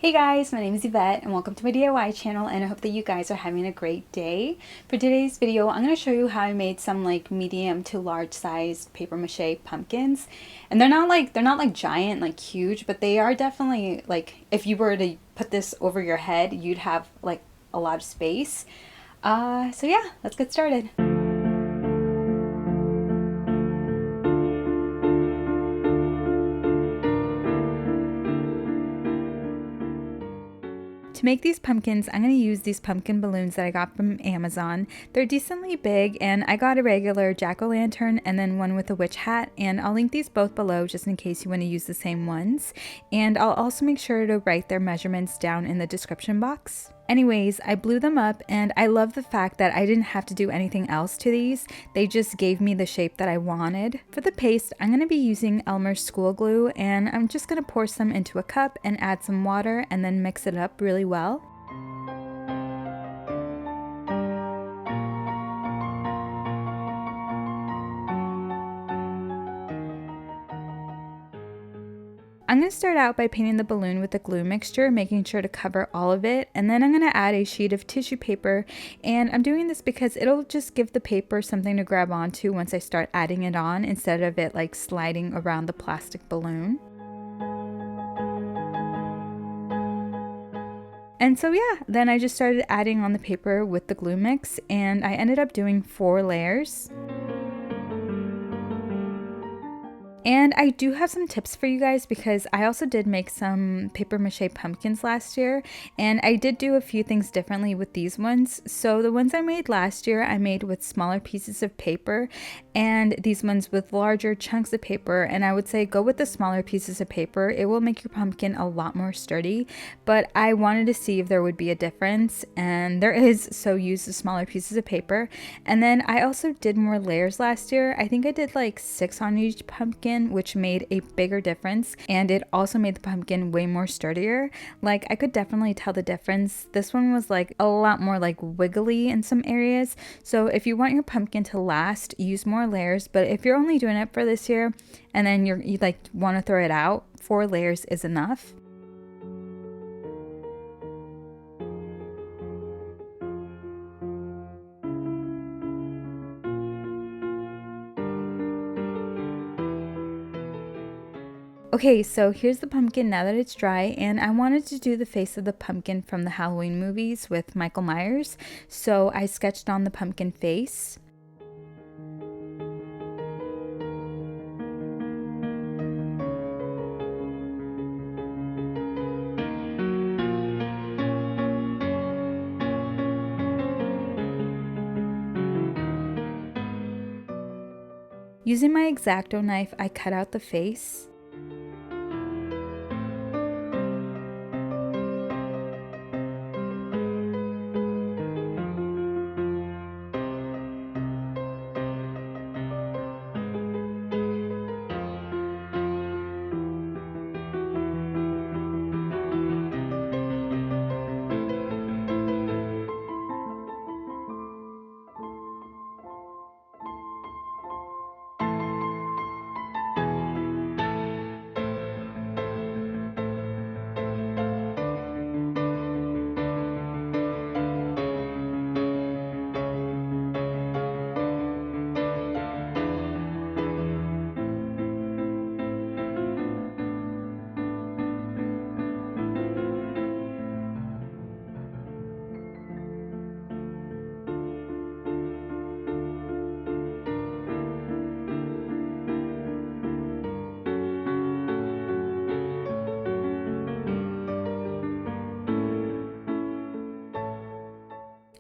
Hey guys, my name is Yvette and welcome to my DIY channel, and I hope that you guys are having a great day. For today's video, I'm going to show you how I made some like medium to large sized paper mache pumpkins. And they're not like giant, like huge, but they are definitely like if you were to put this over your head, you'd have like a lot of space. So yeah, let's get started. To make these pumpkins, I'm going to use these pumpkin balloons that I got from Amazon. They're decently big, and I got a regular jack-o'-lantern and then one with a witch hat, and I'll link these both below just in case you want to use the same ones. And I'll also make sure to write their measurements down in the description box. Anyways, I blew them up, and I love the fact that I didn't have to do anything else to these. They just gave me the shape that I wanted. For the paste, I'm going to be using Elmer's school glue, and I'm just going to pour some into a cup and add some water and then mix it up really well. I'm going to start out by painting the balloon with the glue mixture, making sure to cover all of it, and then I'm going to add a sheet of tissue paper, and I'm doing this because it'll just give the paper something to grab onto once I start adding it on instead of it like sliding around the plastic balloon. And so yeah, then I just started adding on the paper with the glue mix, and I ended up doing 4 layers. And I do have some tips for you guys because I also did make some paper mache pumpkins last year, and I did do a few things differently with these ones. So the ones I made last year, I made with smaller pieces of paper, and these ones with larger chunks of paper, and I would say go with the smaller pieces of paper. It will make your pumpkin a lot more sturdy, but I wanted to see if there would be a difference, and there is, so use the smaller pieces of paper. And then I also did more layers last year. I think I did like 6 on each pumpkin, which made a bigger difference, and it also made the pumpkin way more sturdier. Like, I could definitely tell the difference. This one was like a lot more like wiggly in some areas. So if you want your pumpkin to last, use more layers, but if you're only doing it for this year and then you like want to throw it out, 4 layers is enough. Okay, so here's the pumpkin now that it's dry, and I wanted to do the face of the pumpkin from the Halloween movies with Michael Myers, so I sketched on the pumpkin face. Using my X-Acto knife, I cut out the face.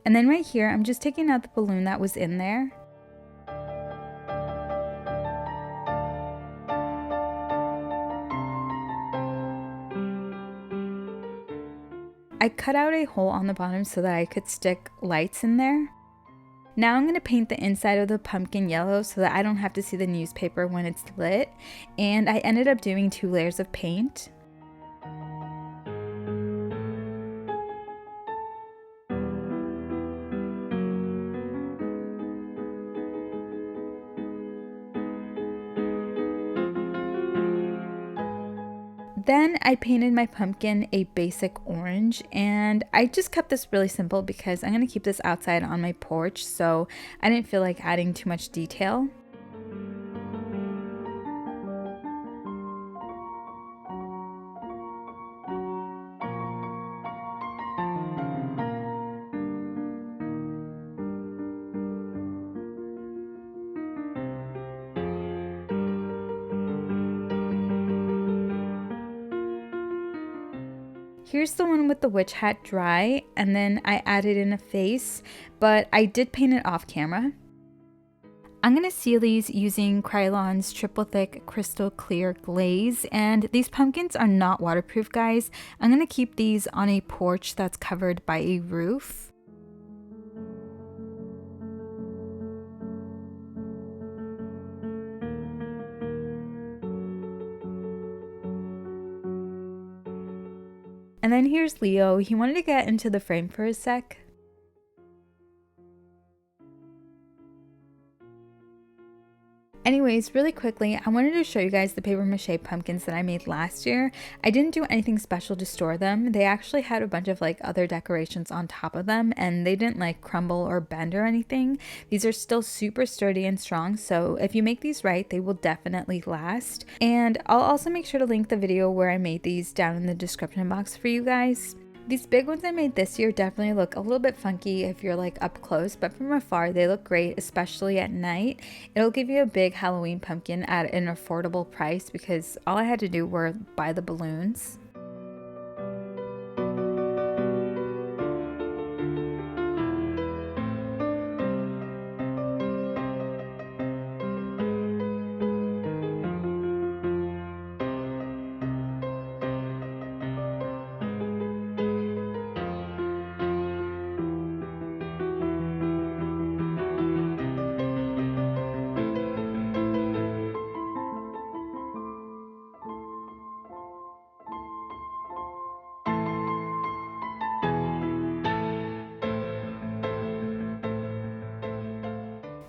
And then right here, I'm just taking out the balloon that was in there. I cut out a hole on the bottom so that I could stick lights in there. Now I'm going to paint the inside of the pumpkin yellow so that I don't have to see the newspaper when it's lit. And I ended up doing 2 layers of paint. Then I painted my pumpkin a basic orange, and I just kept this really simple because I'm going to keep this outside on my porch, so I didn't feel like adding too much detail. Here's the one with the witch hat dry, and then I added in a face, but I did paint it off camera. I'm going to seal these using Krylon's triple thick crystal clear glaze, and these pumpkins are not waterproof, guys. I'm going to keep these on a porch that's covered by a roof. And then here's Leo. He wanted to get into the frame for a sec. Anyways, really quickly, I wanted to show you guys the paper mache pumpkins that I made last year. I didn't do anything special to store them. They actually had a bunch of like other decorations on top of them, and they didn't like crumble or bend or anything. These are still super sturdy and strong, so if you make these right, they will definitely last. And I'll also make sure to link the video where I made these down in the description box for you guys. These big ones I made this year definitely look a little bit funky if you're like up close, but from afar they look great, especially at night. It'll give you a big Halloween pumpkin at an affordable price because all I had to do were buy the balloons.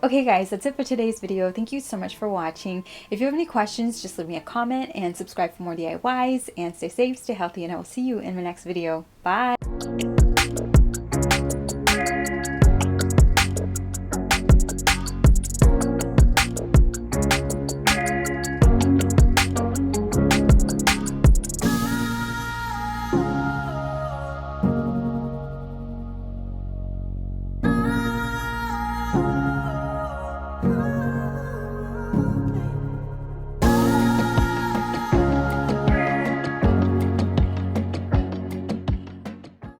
Okay guys, that's it for today's video. Thank you so much for watching. If you have any questions, just leave me a comment and subscribe for more DIYs, and stay safe, stay healthy, and I will see you in my next video. Bye!